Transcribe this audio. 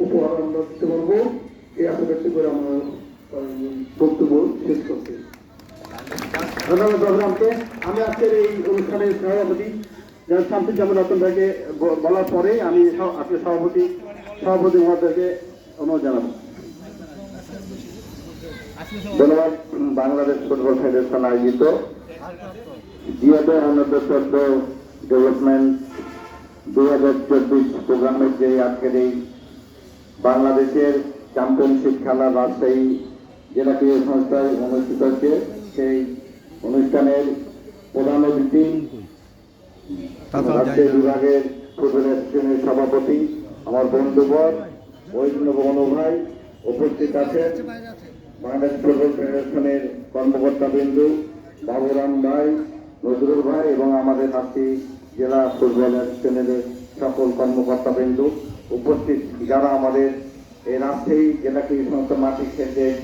উপহার আমরা দিতে পারবো, এই আশা ব্যক্ত করে আমার বক্তব্য শেষ করছি। ধন্যবাদ প্রোগ্রামকে। আমি আজকের এই অনুষ্ঠানের সভাপতি শামসুজ্জামান রতন ভাইকে বলার পরে আমি আজকের সভাপতি মহোদয়কে অনুরোধ জানাবো। ধন্যবাদ। বাংলাদেশ ফুটবল ফেডারেশন আয়োজিত জিয়াদে অনূর্ধ্ব 14 ডেভেলপমেন্ট 2024 প্রোগ্রামের যে আজকের এই বাংলাদেশের চ্যাম্পিয়নশিপ খেলা রাজশাহী জেলা ক্রীড়া সংস্থায় অনুষ্ঠিত হচ্ছে, সেই অনুষ্ঠানের প্রধান অতিথি রাজশাহী বিভাগের ফুটবল অ্যাসোসিয়েশনের সভাপতি আমার বন্ধুবর অনু ভাই উপস্থিত আছেন, বাংলাদেশ ফুটবল ফেডারেশনের কর্মকর্তা বিন্দু বাবুরাম ভাই, নজরুল ভাই এবং আমাদের রাজশাহী জেলা ফুটবল অ্যাসোসিয়েশনের সকল কর্মকর্তা বিন্দু উপস্থিত, যারা আমাদের এই রাজশাহী জেলা ক্রীড়া সংস্থা মাঠে খেলতে